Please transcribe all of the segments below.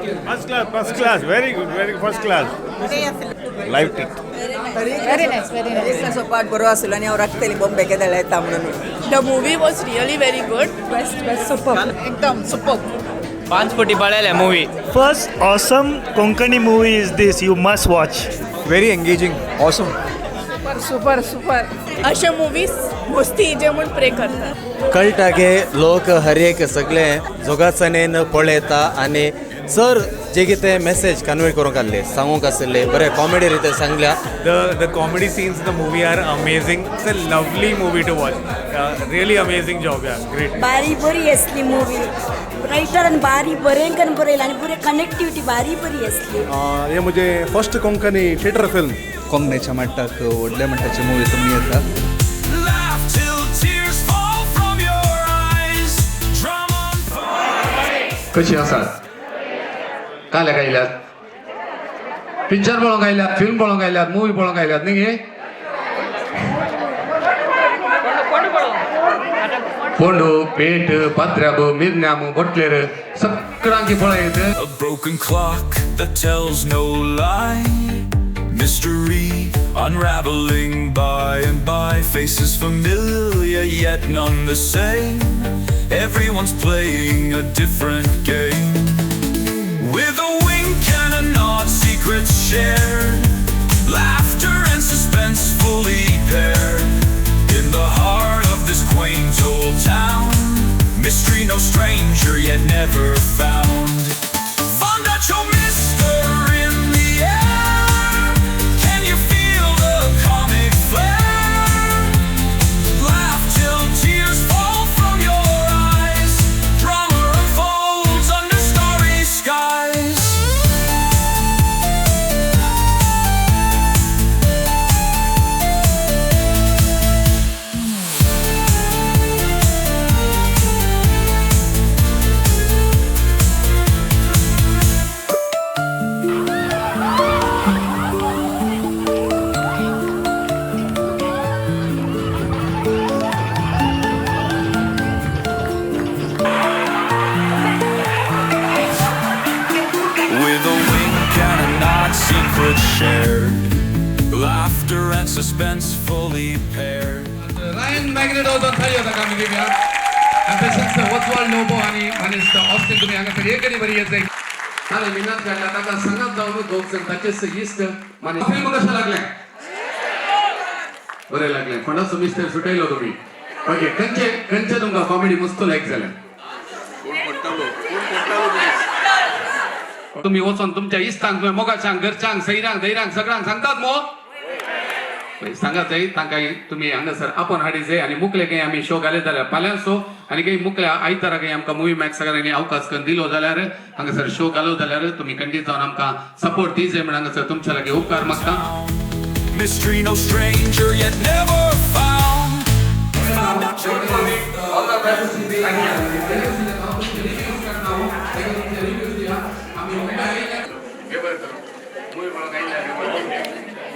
First class, very good, very first class. Live tick. Very nice, very nice. ಸ್ವಲ್ಪ ಬರೋ ಅಸಲನೇ ಅವ್ರ ರಕ್ತದಲ್ಲಿ ಬೊಂಬೆ ಕೆದಳೆ ತಮ್ಮನು. The movie was really very good. Best, superb. Ekdam superb. 5 कोटी पड़ेल है movie. First awesome Konkani movie is this. You must watch. Very engaging, awesome. Super. अशा movies मस्ती जे म्हणून प्रे करतात. कळटाके लोक हर एक सगळे जोगासनेन पळयता आनी सर जे कितें मेसेज कन्वे करूंक आसले सांगूंक आसले बरें कॉमेडी रिते सांगल्या. The comedy scenes in the movie are amazing. It's a lovely movie to watch. Really amazing job, yeah, great. बारी बरी असली मूवी रायटरान बारी बरेंकन बरयला आनी पुरे कनेक्टिविटी बारी बरी असली. हे म्हणजे फर्स्ट कोंकणी थिएटर फिल्म कोंकणीच्या मट्टाक व्हडल्या मट्टाची मुवी तुमी येता. कशी आसात काले गायल्यात पिक्चर पळोवंक आयल्यात फिल्म पळोवंक आयल्यात मुवी पळोवंक आयल्यात न्ही गे पोंडू पेट पात्र्याबो मिरण्यामो बोटलेर सगळ्यांकी पळयत. A broken clock that tells no lie. Mystery unraveling by and by. Faces familiar yet none the same. Everyone's playing a different game. With a wink and a nod, secrets shared. Laughter and suspense fully paired. In the heart of this quaint old town. Mystery no stranger yet never found. Found out your mister in the air. Can you feel the comic flair? Laugh till tears fall from your eyes. Drama unfolds under starry skies. With a wink and a nod, secrets shared. Laughter and suspense fully paired. 라인 매그네토도 달려다 가미디가 앰비션스 오스왈드 노보 아니 마니스터 Austin तुम्ही हांगासर एकरी बरी येत जाय. हांवें मिनत काडला ताका सांगत जावन दोग जण ताचेस इश्ट मानी फिल्म कशें लागलें बरें लागलें कोणाचो मिस्टर सुटयलो तुम्ही ओके खंयचे तुमकां कॉमेडी मस्त लायक जालें तुम्ही वचून तुमच्या इश्टांक तुवें मोगाच्यांक घरच्यांक सैरांक धैरांक सगळ्यांक सांगतात मो सांगात जाय तांकां तुमी हांगासर आपोवन हाडी जाय आनी मुखले काही आमी शो घाले जाल्यार फाल्यां सो आनी काही मुखल्या आयतारा काही आमकां मुवी मॅक्सांनी अवकाश करून दिलो जाल्यार हांगासर शो घालो जाल्यार तुमी कंटीन्यू जावन आमकां सपोर्ट दी जाय म्हण हांगासर तुमच्या लागीं उपकार मागता. Mystery no stranger yet never found.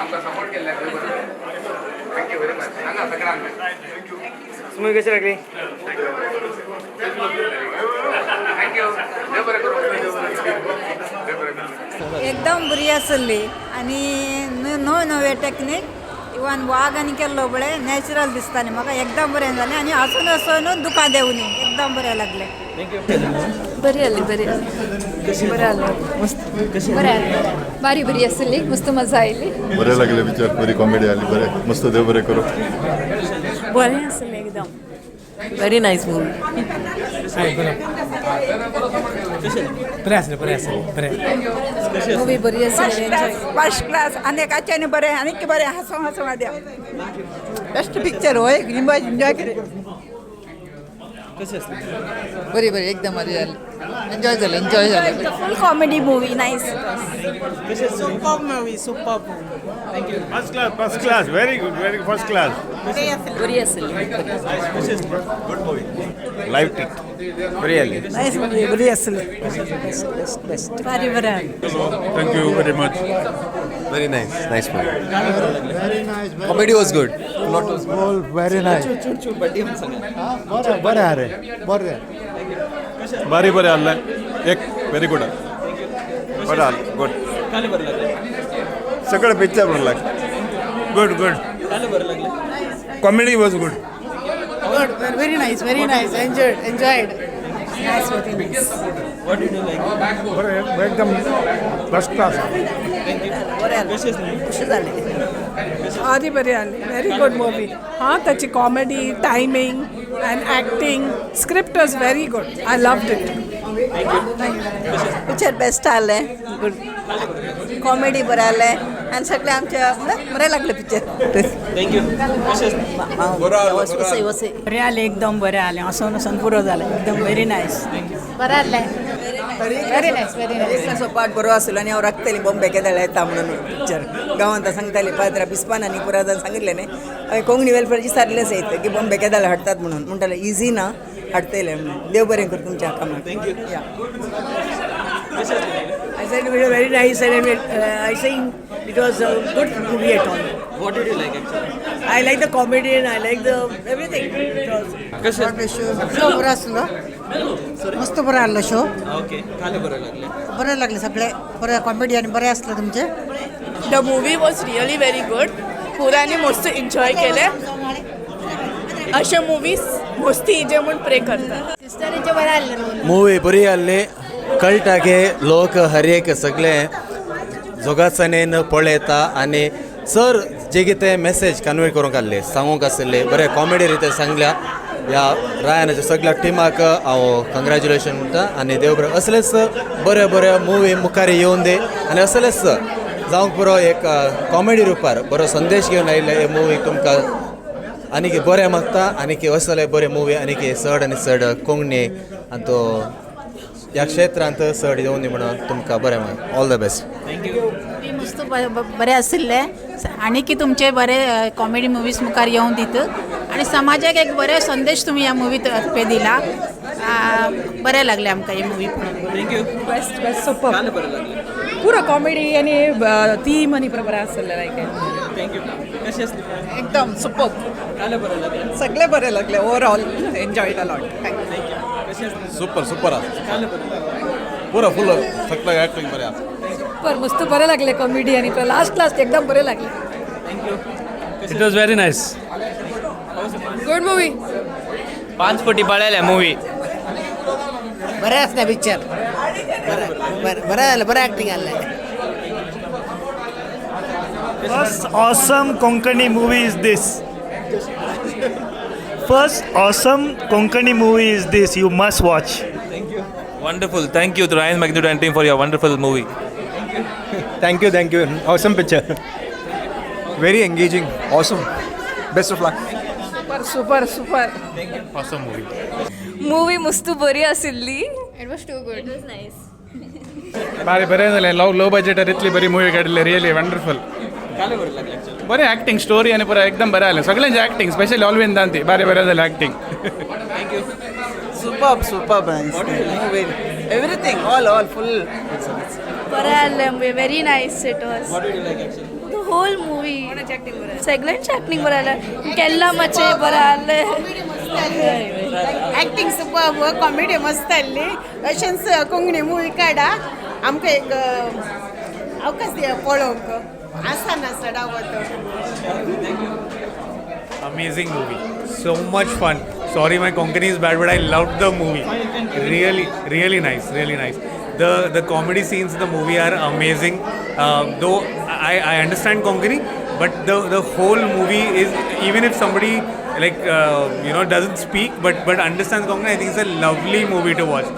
आमकां सपोर्ट केल्ल्या थँक्यू व्हेरी मच सांगा सगळ्यांक तुम्ही कशी लागली? थँक्यू देव बरें करूं एकदम बरी आसली आनी नवे टेक्नीक इवन वाघांनी केल्लो बळें नॅचरल दिसतालें म्हाका एकदम बरें जालें आनी हसून दुकां देंवनी एकदम बरें लागलें. बरी आली बरें आलं मस्त बरें आलं बरी आसली मस्त मजा आयली. बरें लागले पिक्चर बरी कॉमेडी आली बरें मस्त देव बरें करूं. बरें आसलें एकदम व्हेरी नाईस मूवी. मूवी बरी आसली फर्स्ट क्लास अनेकाच्यानी बरें आनीक बरें हसूं द्या बेस्ट पिक्चर हो एक एन्जॉय करे. बरी एकदम मजा आली एन्जॉय झालं फुल comedy movie nice. First class, very good, very first class. बरी असली Live tick. Very early. Nice movie बरी आसली बेस्ट भारी बरें. Thank you very much. Very nice movie. Comedy was good. Plot was good. very nice. बरें बरें आसलें एक very good. बरं गुड काले बरं लागले सगळं पिक्चर बरं लागलं Good, good. काले बरं लागले comedy was good good very nice enjoyed what did you like एकदम फर्स्ट क्लास खुश झाले आधी बरे आले व्हेरी गुड मूवी हां त्याची comedy timing and acting script was very good I loved it picture best आले गुड कॉमेडी बरं आलंय आणि सगळे आमच्या बरे लागले पिक्चर थँक्यू बरे आले एकदम बरे आले असं पुरं झालं एकदम व्हेरी नाईस बरं आलं व्हेरी नाईस असो पाठ बरो आसलो आनी हांव राखतली बॉम्बे केदाळ येता म्हणून पिक्चर गांवांत सांगताली पाद्रा पिस्पानांनी पुरादान सांगितले न्ही हांवें कोंकणी वेलफेअरची सारलेंच येतं की बॉम्बे केदाळ हाडटात म्हणून म्हणटाले इझी ना हाडटले म्हणून देव बरें कर तुमच्या कामाक थँक्यू या I said it was very nice and I think it was a good movie at all. What did you like actually I like the comedy and I like the everything. It was कसं show बरं असलो मस्त बरं आलं show okay काले बरं लागले बरं लागले सगळे बरं कॉमेडी आणि बरे असलं तुमचे the movie was really very good पुराने मस्त एन्जॉय केले अशा मुवीज मस्ती इजे म्हणून प्रे करतात सिस्टरीचे बरं आले ಮೂವಿ ಬರೀ ಅಲ್ಲಿ कळटागे लोक हर एक सगळे जोगासनेन पळयता आनी सर जे कितें मॅसेज कन्वे करूंक आसले सांगूंक आसले बरें कॉमेडी रितीन सांगल्या ह्या रायनाच्या सगळ्या टिमाक हांव कंग्रॅच्युलेशन म्हणटा आनी देव बरें असलेच बरे बरे मुवी मुखार येवन दी आनी असलेच जावंक पुरो एक कॉमेडी रुपार बरो संदेश घेवन आयिल्ले हे मुवीक तुमकां आनी बरें मागता आनी असले बरे मुवी आनी चड आनी चड कोंकणी आनी तो ह्या क्षेत्रांत चड येवन दी म्हणून तुमकां बरें ऑल द बेस्ट मस्त बरे आशिल्ले आणि की तुमचे बरे कॉमेडी मुवीज मुखार येऊन दित आणि समाजाक एक बरे संदेश तुम्ही ह्या मुवीत पे दिला बरे लागले आमकां ही मुवी थँक्यू बेस्ट सुपर काले बरं लागले पुरो कॉमेडी आणि थीम आणि बरे आसले लायक थँक्यू कशी असली एकदम सुपर काले बरं लागले सगळे बरे लागले ओवरऑल एन्जॉयड अलॉट थँक्यू कशी असली सूपर सूपर काले बरं लागले पुरा फुल सगळं ॲक्टिंग बरें आसा पर मस्त बरे लागले कॉमेडी आणि लास्ट एकदम बरे लागले thank you It was very nice. Good movie 5 कोटी पळयल्या मूवी बरे असले पिक्चर बरं ॲक्टिंग आलं First awesome Konkani movie is this. First awesome Konkani movie is this. You must watch. Wonderful. Thank you to Ryan Magnitude and team for your wonderful movie. Thank you. Awesome picture. Very engaging. Awesome. Best of luck. Super Awesome movie. Movie मस्त बरी आशिल्ली it was too good it was nice बरें जालें low बजेटार इतली बरी movie काडली really wonderful काले बरं लागले ॲक्च्युली बरें ॲक्टिंग स्टोरी आनी पुरा एकदम बरें जालें सगळ्यांचें ॲक्टिंग स्पेशली ऑलवेन दांती बरें जालें ॲक्टिंग थँक्यू सुपर एव्हरीथिंग ऑल फुल बरें आसलें very nice it was what did you like actually the whole movie सगळ्यांचे ॲक्टिंग बरें आसलें केल्ला मातशें बरें आसलें ॲक्टिंग सुपर कॉमेडी मस्त आसली अशेंच कोंकणी मुवी काडा आमकां एक अवकाश दिया पळोवंक आसा नासता Amazing movie. So much fun. Sorry, my Konkani is bad, but I loved the movie. Really nice. Really nice. The comedy scenes in the movie are amazing. Though I understand Konkani, but the whole movie is, even if somebody doesn't speak but understands Konkani, I think it's a lovely movie to watch.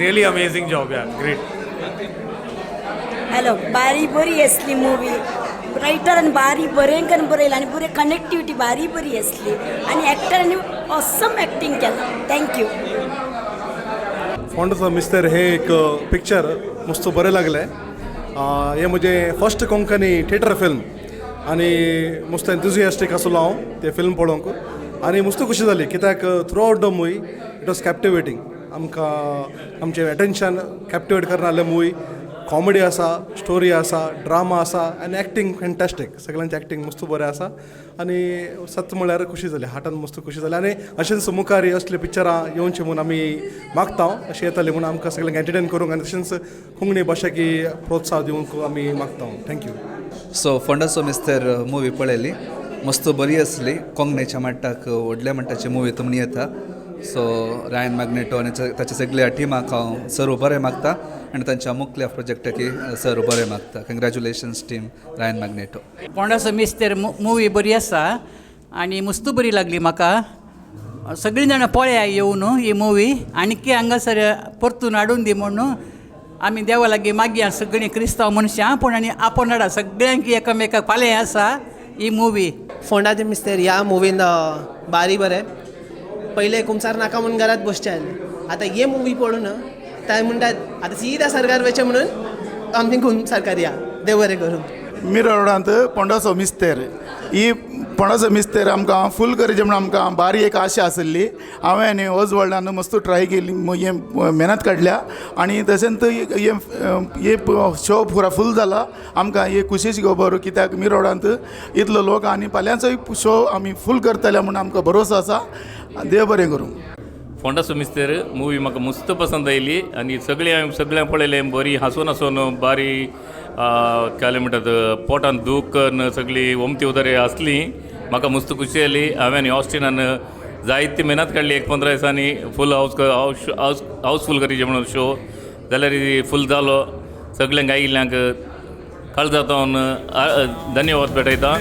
Really amazing job. Yeah, great. Hello बारी बरी असली movie रायटरान बारी बरेंकन बरयला आनी पुरे connectivity बारी बरी असली आनी एक्टरांनी ऑसम एक्टिंग केला थँक्यू फॉन्ड ऑफ मिस्टर हे एक पिक्चर मस्त बरें लागलें हे म्हजें फर्स्ट कोंकणी थिएटर फिल्म आनी मस्त एन्थुजियास्टीक आसलो हांव तें फिल्म पळोवंक आनी मस्त खुशी जाली कित्याक throughout the movie it was captivating आमकां आमचें एटेन्शन कॅप्टिवेट करना जालें मुवी कॉमेडी आसा स्टोरी आसा ड्रामा आसा आनी एक्टींग फॅन्टॅस्टीक सगळ्यांची एक्टींग मस्त बरें आसा आनी सत्य म्हळ्यार खुशी जाली हार्टान मस्त खुशी जाली आनी अशेंच मुखार असले पिक्चरां येवची म्हणून आमी मागता अशें येताली म्हणून आमकां सगळ्यांक एंटरटेन करूंक आनी तशेंच कोंकणी भाशेक प्रोत्साह दिवंक आमी मागता थँक्यू. सो फोंडाचो मिस्तर मुवी पळयली मस्त बरी आसली कोंकणीच्या मट्टाक व्हडल्या मट्टाची मुवी तुमणी येता. सो रायन मॅग्नेटो आनी ताच्या सगळ्या टिमाक हांव सर्व बरें मागता आनी तांच्या मुखल्या प्रोजेक्टाकी सर्व बरें मागता. कंग्रॅच्युलेशन्स टीम रायन मॅग्नेटो. पोंडाचो मिस्तर मुवी बरी आसा आनी मस्त बरी लागली म्हाका. सगळीं जाणां पळया येवन ही मुवी आनी हांगासर परतून हाडून दी म्हणून आमी देवा लागीं मागया सगळीं क्रिस्तांव मनशां पूण आनी आपोण हाडा सगळ्यांक एकामेकाक फाल्यां आसा ही मुवी. फोंडाचे मिस्तर ह्या मुवीन बारी बरें पहिले कुमसार नाका म्हणून घरात बसचे आसले आतां हे मुवी पळोवन ते म्हणटात आतां सीदा सरकार वयचे म्हणून आमी कुमसारकार या देव बरें करूं. मिरर रोडांत पोंडाचो मिस्तेर ही पोंडाचो मिस्तेर आमकां फूल करचें म्हणून आमकां बारी एक आशा आसली. हांवें आनी होज वर्ल्डान मस्त ट्राय केली हे मेहनत काडल्या आनी तशेंच हे शो पुरा फूल जाला. आमकां हे खुशीची खबर कित्याक मिरर रोडांत इतलो लोक आनी फाल्यांचोय शो आमी फूल करतले म्हणून आमकां भरोसो आसा. देव बरें करूं. फोंडाचो मिस्तेर मुवी म्हाका मस्त पसंद आयली आनी सगळ्यांक पळयलें बरी हांसून हांसून बारी काय म्हणटात पोटान दूख करून सगळी वमती उदारी आसली. म्हाका मस्त खुशी जाली. हांवें आनी ऑस्टिनान जायती मेहनत काडली 15 दिसांनी फूल हावसफूल करीचे म्हणून शो जाल्यार फूल जालो. सगळ्यांक आयिल्ल्यांक काळजांतल्यान धन्यवाद भेटयता.